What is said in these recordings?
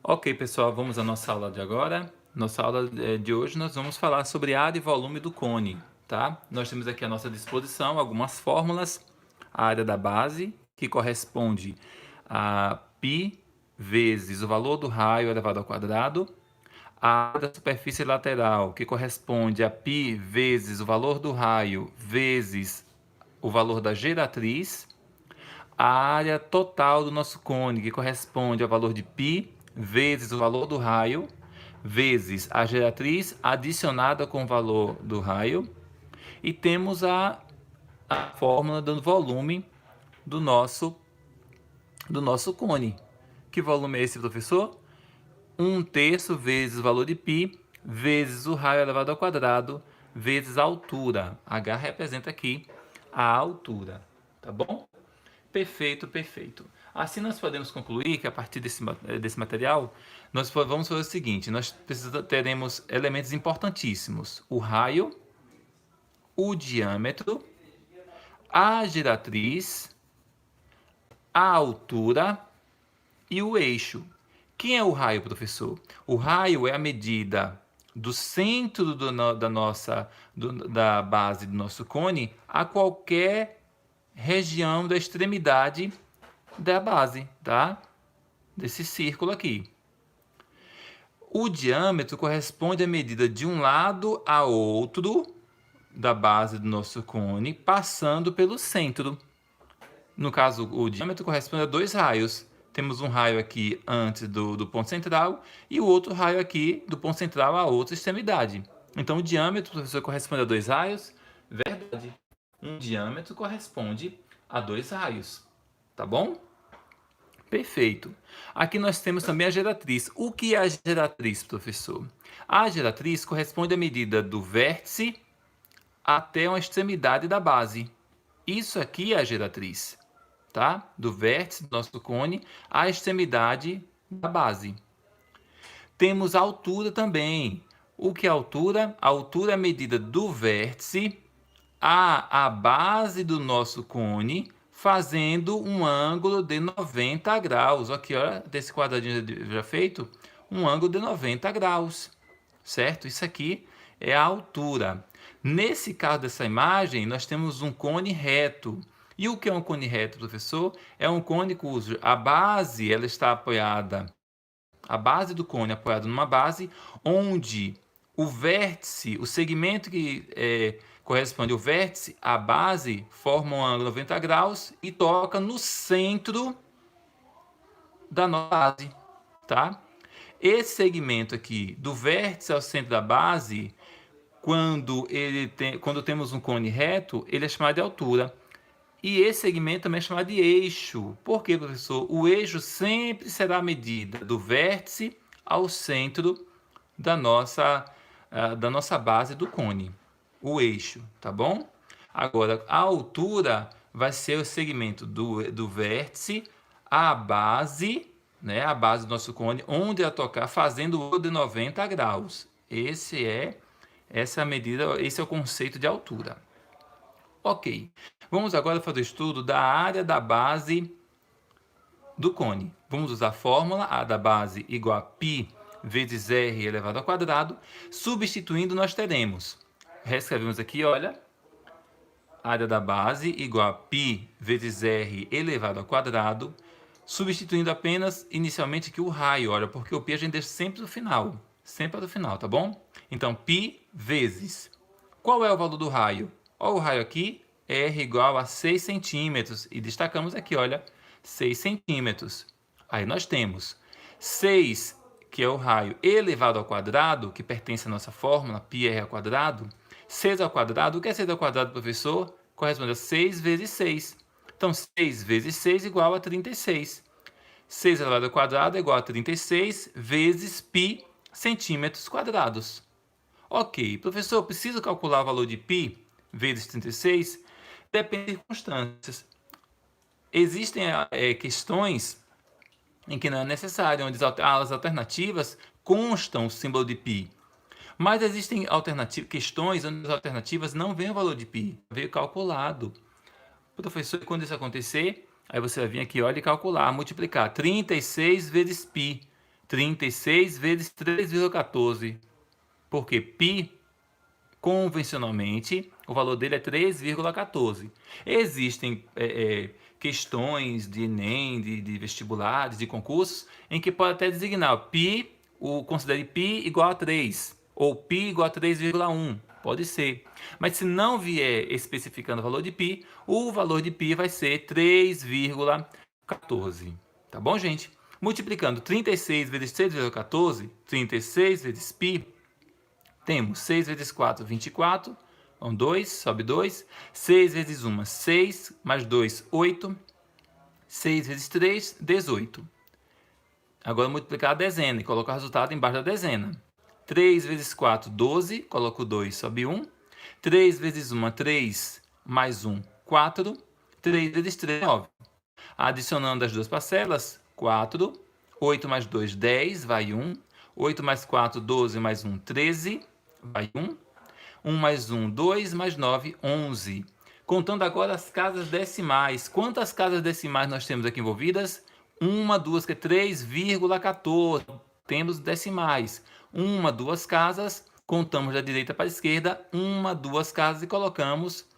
Ok, pessoal, vamos à nossa aula de agora. Nossa aula de hoje nós vamos falar sobre área e volume do cone, tá? Nós temos aqui à nossa disposição algumas fórmulas. A área da base, que corresponde a π vezes o valor do raio elevado ao quadrado. A área da superfície lateral, que corresponde a π vezes o valor do raio vezes o valor da geratriz. A área total do nosso cone, que corresponde ao valor de π vezes o valor do raio, vezes a geratriz adicionada com o valor do raio. E temos a fórmula do volume do nosso cone. Que volume é esse, professor? 1/3 vezes o valor de π vezes o raio elevado ao quadrado vezes a altura. H representa aqui a altura, tá bom? Perfeito, perfeito. Assim nós podemos concluir que a partir desse material, nós vamos fazer o seguinte, nós teremos elementos importantíssimos: o raio, o diâmetro, a geratriz, a altura e o eixo. Quem é o raio, professor? O raio é a medida do centro da base do nosso cone a qualquer região da extremidade da base, tá? Desse círculo aqui. O diâmetro corresponde à medida de um lado a outro da base do nosso cone, passando pelo centro. No caso, o diâmetro corresponde a 2 raios. Temos um raio aqui antes do ponto central e o outro raio aqui do ponto central à outra extremidade. Então, o diâmetro, professor, corresponde a 2 raios? Verdade. Um diâmetro corresponde a 2 raios. Tá bom? Perfeito. Aqui nós temos também a geratriz. O que é a geratriz, professor? A geratriz corresponde à medida do vértice até uma extremidade da base. Isso aqui é a geratriz, tá? Do vértice do nosso cone à extremidade da base. Temos a altura também. O que é a altura? A altura é a medida do vértice à base do nosso cone, fazendo um ângulo de 90 graus. Aqui, olha, desse quadradinho já feito, um ângulo de 90 graus, certo? Isso aqui é a altura. Nesse caso dessa imagem, nós temos um cone reto. E o que é um cone reto, professor? É um cone cujo a base ela está apoiada, a base do cone apoiada numa base, onde o vértice, o segmento que corresponde ao vértice, a base, forma um ângulo 90 graus e toca no centro da nossa base, tá? Esse segmento aqui, do vértice ao centro da base, quando temos um cone reto, ele é chamado de altura. E esse segmento também é chamado de eixo. Por quê, professor? O eixo sempre será a medida do vértice ao centro da nossa base do cone. O eixo, tá bom? Agora, a altura vai ser o segmento do vértice à base, né? A base do nosso cone, onde ela tocar, fazendo o ângulo de 90 graus. Essa é a medida, esse é o conceito de altura. Ok, vamos agora fazer o estudo da área da base do cone. Vamos usar a fórmula A da base igual a π vezes r elevado ao quadrado. Substituindo, nós teremos, reescrevemos aqui, olha, área da base igual a π vezes r elevado ao quadrado, substituindo apenas inicialmente aqui o raio, olha, porque o π a gente deixa sempre no final, tá bom? Então, π vezes, qual é o valor do raio? Olha o raio aqui, R igual a 6 centímetros. E destacamos aqui, olha, 6 centímetros. Aí nós temos 6, que é o raio elevado ao quadrado, que pertence à nossa fórmula, πr ao quadrado. 6 ao quadrado, o que é 6 ao quadrado, professor? Corresponde a 6 vezes 6. Então, 6 vezes 6 igual a 36. 6 elevado ao quadrado é igual a 36 vezes π centímetros quadrados. Ok, professor, eu preciso calcular o valor de π vezes 36? Depende de circunstâncias. Existem questões em que não é necessário, onde as alternativas constam o símbolo de π. Mas existem questões onde as alternativas não vêm o valor de π, veio calculado. Professor, quando isso acontecer, aí você vai vir aqui, olha, e calcular, multiplicar 36 vezes π. 36 vezes 3,14. Porque π, convencionalmente, o valor dele é 3,14. Existem questões de Enem, de vestibulares, de concursos, em que pode até designar considere π igual a 3, ou π igual a 3,1. Pode ser. Mas se não vier especificando o valor de π, o valor de π vai ser 3,14. Tá bom, gente? Multiplicando 36 vezes 3,14, 36 vezes π, temos 6 vezes 4, 24. Então, 2, sobe 2. 6 vezes 1, 6. Mais 2, 8. 6 vezes 3, 18. Agora, multiplicar a dezena e colocar o resultado embaixo da dezena. 3 vezes 4, 12. Coloco 2, sobe 1. 3 vezes 1, 3. Mais 1, 4. 3 vezes 3, 9. Adicionando as duas parcelas, 4. 8 mais 2, 10. Vai 1. 8 mais 4, 12. Mais 1, 13. Vai 1. 1 mais 1, 2, mais 9, 11. Contando agora as casas decimais. Quantas casas decimais nós temos aqui envolvidas? 1, 2, que é 3,14. Temos decimais. 1, 2 casas. Contamos da direita para a esquerda. 1, 2 casas e colocamos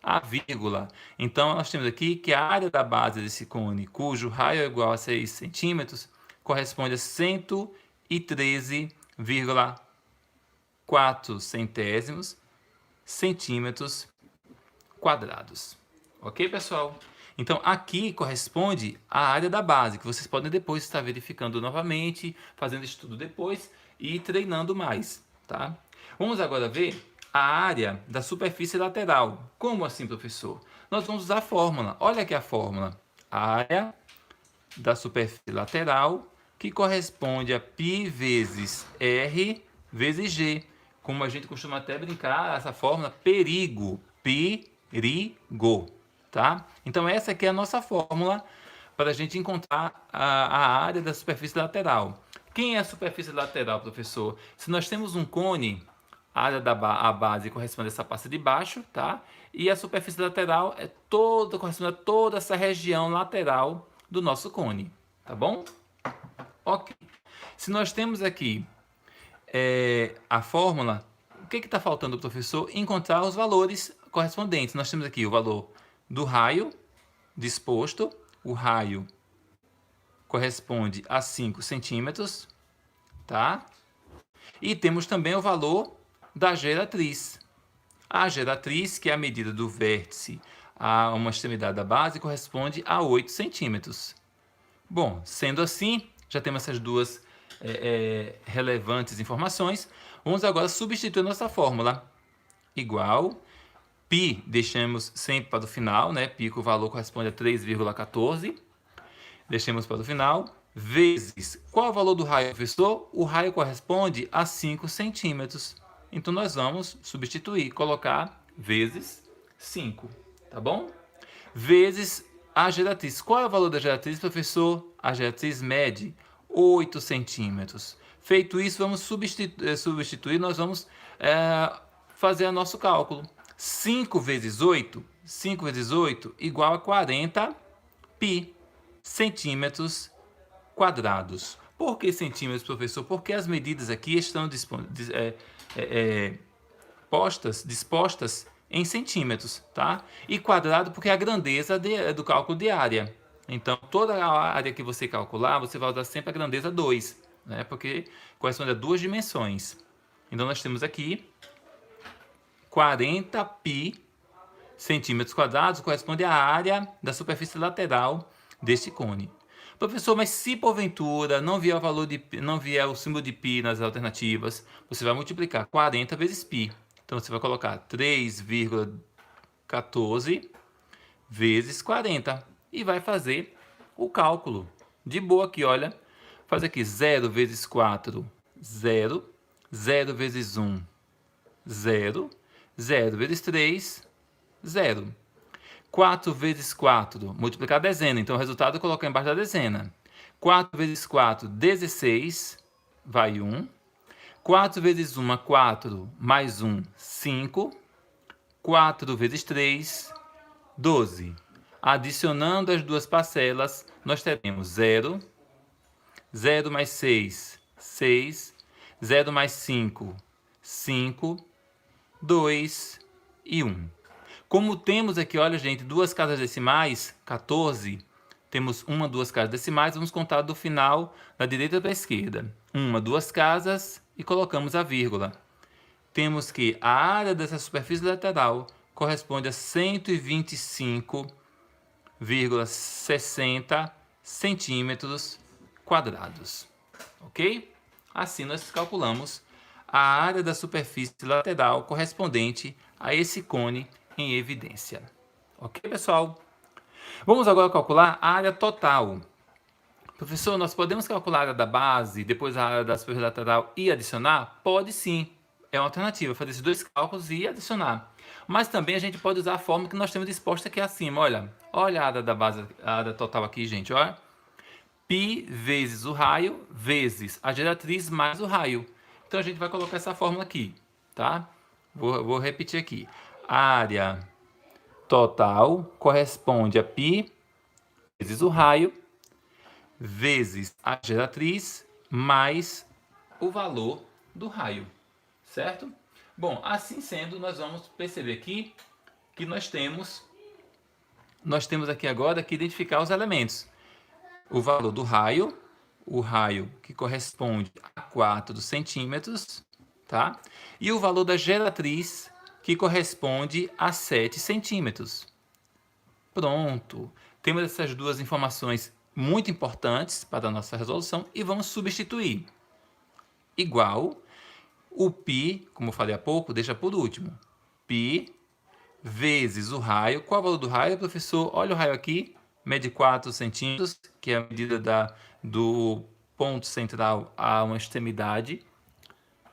a vírgula. Então, nós temos aqui que a área da base desse cone, cujo raio é igual a 6 centímetros, corresponde a 113,4 centímetros quadrados. Ok, pessoal? Então, aqui corresponde à área da base, que vocês podem depois estar verificando novamente, fazendo estudo depois e treinando mais, tá? Vamos agora ver a área da superfície lateral. Como assim, professor? Nós vamos usar a fórmula. Olha aqui a fórmula. A área da superfície lateral, que corresponde a π vezes R vezes G. Como a gente costuma até brincar, essa fórmula, perigo, tá? Então, essa aqui é a nossa fórmula para a gente encontrar a área da superfície lateral. Quem é a superfície lateral, professor? Se nós temos um cone, a área a base corresponde a essa parte de baixo, tá? E a superfície lateral corresponde a toda essa região lateral do nosso cone, tá bom? Ok. Se nós temos aqui a fórmula, o que está faltando, professor? Encontrar os valores correspondentes. Nós temos aqui o valor do raio disposto. O raio corresponde a 5 centímetros, tá? E temos também o valor da geratriz. A geratriz, que é a medida do vértice a uma extremidade da base, corresponde a 8 centímetros. Bom, sendo assim, já temos essas duas relevantes informações. Vamos agora substituir nossa fórmula. Igual, π deixamos sempre para o final, né? Π, o valor corresponde a 3,14. Deixemos para o final. Vezes, qual é o valor do raio, professor? O raio corresponde a 5 centímetros. Então, nós vamos substituir, colocar vezes 5, tá bom? Vezes a geratriz. Qual é o valor da geratriz, professor? A geratriz mede 8 centímetros. Feito isso, vamos substituir, nós vamos fazer o nosso cálculo. 5 vezes 8 igual a 40 π centímetros quadrados. Por que centímetros, professor? Porque as medidas aqui estão dispostas em centímetros, tá? E quadrado porque é a grandeza do cálculo de área. Então, toda a área que você calcular, você vai usar sempre a grandeza 2, né? Porque corresponde a duas dimensões. Então, nós temos aqui 40 π centímetros quadrados, corresponde à área da superfície lateral deste cone. Professor, mas se porventura não vier o símbolo de π nas alternativas, você vai multiplicar 40 vezes π. Então, você vai colocar 3,14 vezes 40 e vai fazer o cálculo. De boa aqui, olha. Faz aqui 0 vezes 4, 0. 0 vezes 1, 0. 0 vezes 3, 0. 4 vezes 4, multiplicar a dezena. Então, o resultado eu coloco embaixo da dezena. 4 vezes 4, 16, vai 1. 4 vezes 1, 4, mais 1, 5. 4 vezes 3, 12. Adicionando as duas parcelas, nós teremos 0, 0 mais 6, 6. 0 mais 5, 5. 2 e 1. Como temos aqui, olha, gente, duas casas decimais, 14, temos uma, duas casas decimais, vamos contar do final da direita para a esquerda. Uma, duas casas e colocamos a vírgula. Temos que a área dessa superfície lateral corresponde a 125,60 centímetros quadrados. Ok? Assim nós calculamos a área da superfície lateral correspondente a esse cone em evidência. Ok, pessoal? Vamos agora calcular a área total. Professor, nós podemos calcular a área da base, depois a área da superfície lateral e adicionar? Pode sim. É uma alternativa, fazer esses dois cálculos e adicionar. Mas também a gente pode usar a fórmula que nós temos disposta aqui acima. Olha a área da base, a área total aqui, gente. Olha. Π vezes o raio, vezes a geratriz mais o raio. Então, a gente vai colocar essa fórmula aqui, tá? Vou repetir aqui. A área total corresponde a π vezes o raio, vezes a geratriz, mais o valor do raio, certo? Bom, assim sendo, nós vamos perceber aqui que nós temos aqui agora que identificar os elementos. O valor do raio, o raio que corresponde a 4 centímetros, tá? E o valor da geratriz, que corresponde a 7 centímetros. Pronto. Temos essas duas informações muito importantes para a nossa resolução e vamos substituir. Igual, o π, como eu falei há pouco, deixa por último. Π vezes o raio. Qual é o valor do raio, professor? Olha o raio aqui. Mede 4 centímetros, que é a medida do ponto central a uma extremidade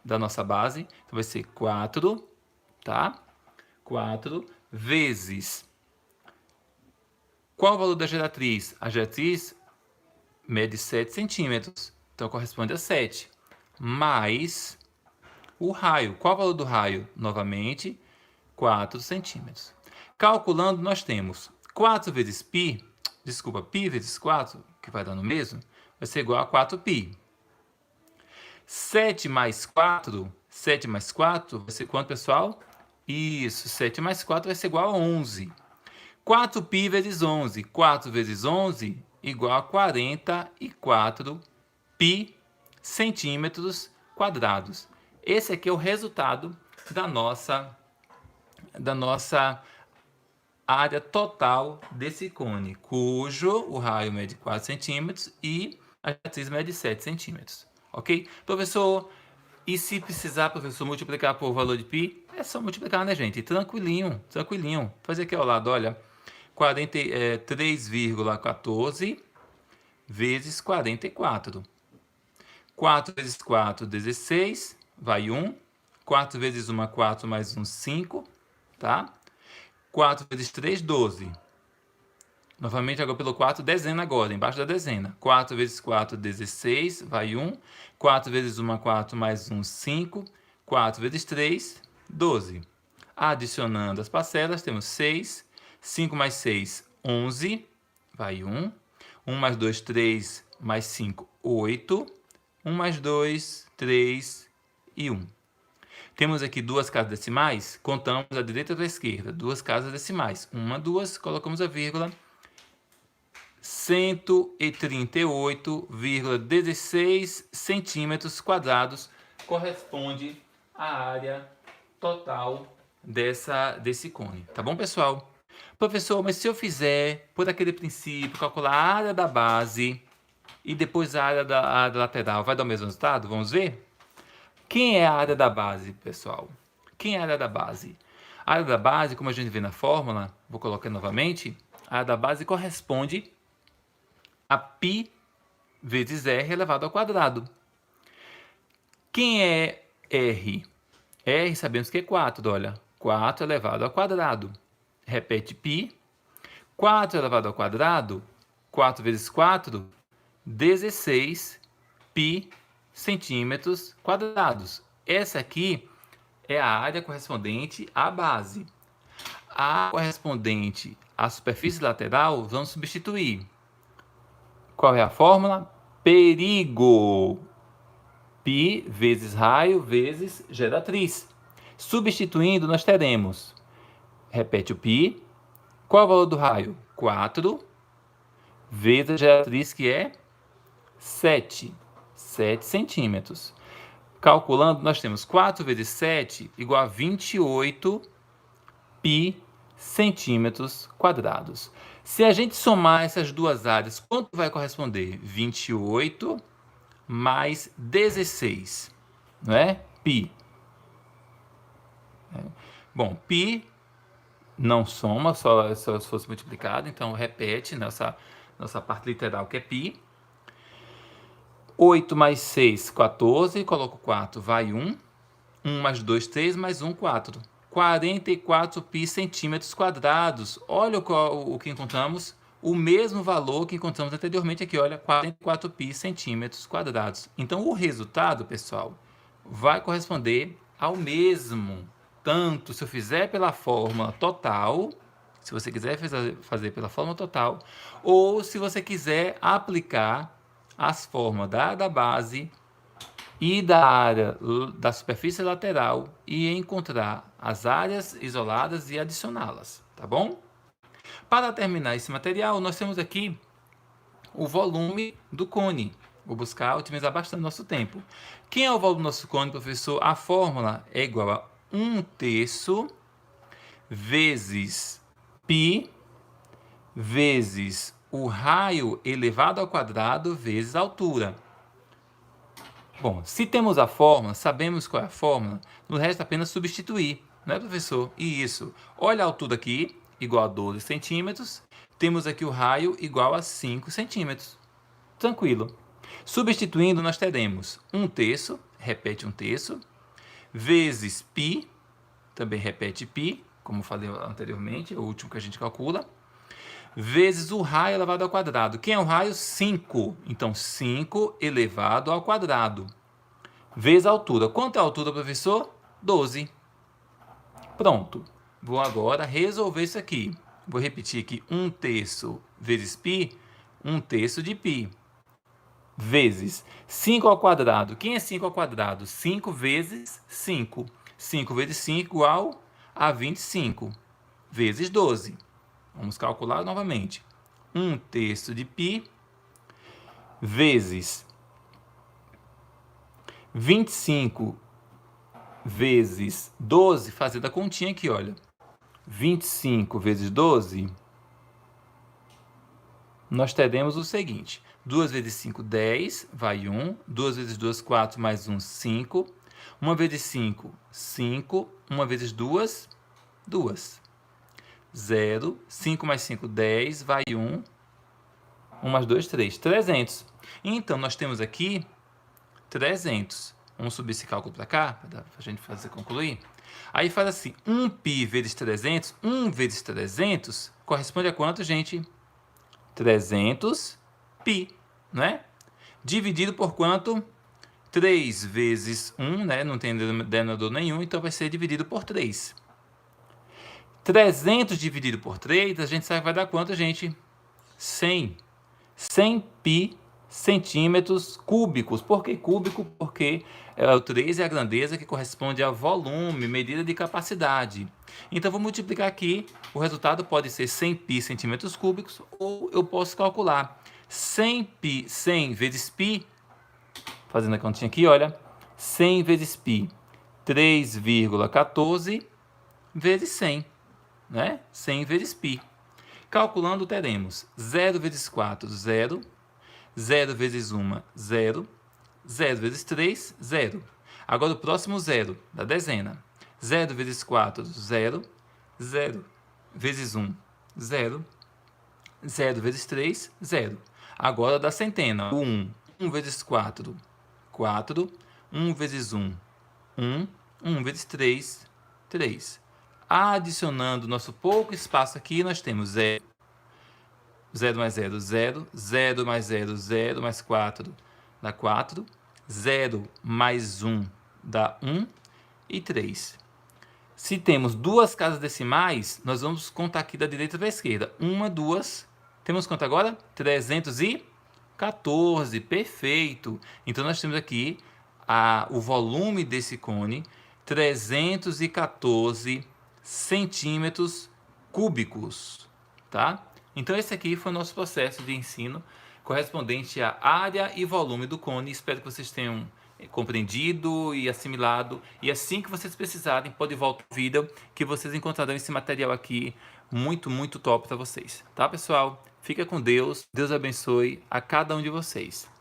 da nossa base. Então, vai ser 4, tá? 4 vezes... Qual o valor da geratriz? A geratriz mede 7 centímetros, então corresponde a 7. Mais o raio. Qual o valor do raio? Novamente, 4 centímetros. Calculando, nós temos 4 vezes π, π vezes 4, que vai dar no mesmo, vai ser igual a 4π. 7 mais 4 vai ser quanto, pessoal? Isso, 7 mais 4 vai ser igual a 11. 4π vezes 11, 4 vezes 11, igual a 44 π centímetros quadrados. Esse aqui é o resultado da nossa área total desse cone, cujo o raio mede 4 centímetros e a geratriz mede 7 centímetros. Ok? Professor, e se precisar, professor, multiplicar por valor de π, é só multiplicar, né, gente? Tranquilinho, tranquilinho. Fazer aqui ao lado, olha, 3,14 vezes 44. 4 vezes 4, 16, vai 1. 4 vezes 1, 4, mais 1, 5, tá? 4 vezes 3, 12. Novamente, agora pelo 4, dezena agora, embaixo da dezena. 4 vezes 4, 16, vai 1. 4 vezes 1, 4, mais 1, 5. 4 vezes 3, 12. Adicionando as parcelas, temos 6. 5 mais 6, 11, vai 1. 1 mais 2, 3, mais 5, 8. 1 mais 2, 3 e 1. Temos aqui duas casas decimais, contamos da direita para a esquerda. Duas casas decimais. 1, 2, colocamos a vírgula. 138,16 centímetros quadrados corresponde à área total desse cone. Tá bom, pessoal? Professor, mas se eu fizer, por aquele princípio, calcular a área da base e depois a área da lateral, vai dar o mesmo resultado? Vamos ver? Quem é a área da base, pessoal? Quem é a área da base? A área da base, como a gente vê na fórmula, vou colocar novamente, a área da base corresponde a π vezes r elevado ao quadrado. Quem é r? R sabemos que é 4, olha. 4 elevado ao quadrado. Repete π. 4 elevado ao quadrado, 4 vezes 4, 16 π centímetros quadrados. Essa aqui é a área correspondente à base. A correspondente à superfície lateral, vamos substituir. Qual é a fórmula? perigo. Π vezes raio vezes geratriz. Substituindo, nós teremos, repete o π, qual é o valor do raio? 4, vezes a geratriz, que é 7 centímetros. Calculando, nós temos 4 vezes 7 igual a 28 π centímetros quadrados. Se a gente somar essas duas áreas, quanto vai corresponder? 28 mais 16, não é? Π. Bom, π não soma, só se fosse multiplicado, então repete nossa parte literal, que é π. 8 mais 6, 14, coloco 4, vai 1. 1 mais 2, 3, mais 1, 4. 44 π centímetros quadrados. Olha o que encontramos, o mesmo valor que encontramos anteriormente aqui, olha, 44 π centímetros quadrados. Então, o resultado, pessoal, vai corresponder ao mesmo, tanto se eu fizer pela fórmula total, se você quiser fazer pela fórmula total, ou se você quiser aplicar as fórmulas da base e da área da superfície lateral e encontrar as áreas isoladas e adicioná-las, tá bom? Para terminar esse material, nós temos aqui o volume do cone. Vou buscar otimizar bastante nosso tempo. Quem é o volume do nosso cone, professor? A fórmula é igual a 1/3 vezes π vezes o raio elevado ao quadrado vezes a altura. Bom, se temos a fórmula, sabemos qual é a fórmula, nos resta apenas substituir, não é, professor? E isso, olha a altura aqui, igual a 12 centímetros, temos aqui o raio igual a 5 centímetros. Tranquilo. Substituindo, nós teremos 1/3, repete 1/3, vezes π, também repete π, como falei anteriormente, o último que a gente calcula, vezes o raio elevado ao quadrado. Quem é o raio? 5. Então, 5 elevado ao quadrado. Vezes a altura. Quanto é a altura, professor? 12. Pronto. Vou agora resolver isso aqui. Vou repetir aqui. 1/3 vezes π, 1/3 de π. Vezes 5 ao quadrado. Quem é 5 ao quadrado? 5 vezes 5. 5 vezes 5 igual a 25. Vezes 12. Vamos calcular novamente. 1/3 de π vezes 25 vezes 12, fazendo a continha aqui, olha. 25 vezes 12, nós teremos o seguinte. 2 vezes 5, 10, vai 1. 2 vezes 2, 4, mais 1, 5. 1 vezes 5, 5. 1 vezes 2, 2. 0, 5 mais 5, 10, vai 1, 1 mais 2, 3, 300. Então, nós temos aqui 300. Vamos subir esse cálculo para cá, para a gente concluir. Aí faz assim, 1π vezes 300, 1 vezes 300, corresponde a quanto, gente? 300π, né? Dividido por quanto? 3 vezes 1, né? Não tem denominador nenhum, então vai ser dividido por 3. 300 dividido por 3, a gente sabe que vai dar quanto, gente? 100. 100π centímetros cúbicos. Por que cúbico? Porque o 3 é a grandeza que corresponde a volume, medida de capacidade. Então, vou multiplicar aqui. O resultado pode ser 100π centímetros cúbicos, ou eu posso calcular 100π, 100 vezes π, fazendo a continha aqui, olha, 100 vezes π, 3,14 vezes 100. Né? 100 vezes π. Calculando, teremos 0 vezes 4, 0. 0 vezes 1, 0. 0 vezes 3, 0. Agora o próximo 0 da dezena. 0 vezes 4, 0. 0 vezes 1, 0. 0 vezes 3, 0. Agora da centena. O 1. 1 vezes 4, 4. 1 vezes 1, 1. 1 vezes 3, 3. Adicionando nosso pouco espaço aqui, nós temos 0. 0 mais 0, 0. 0 mais 0, 0 mais 4 dá 4. 0 mais 1 dá 1 e 3. Se temos duas casas decimais, nós vamos contar aqui da direita para a esquerda. 1, 2. Temos quanto agora? 300 e 14, perfeito. Então nós temos aqui o volume desse cone, 314 centímetros cúbicos, tá? Então esse aqui foi o nosso processo de ensino correspondente à área e volume do cone. Espero que vocês tenham compreendido e assimilado. E assim que vocês precisarem, pode voltar ao vídeo que vocês encontrarão esse material aqui muito, muito top para vocês. Tá, pessoal? Fica com Deus. Deus abençoe a cada um de vocês.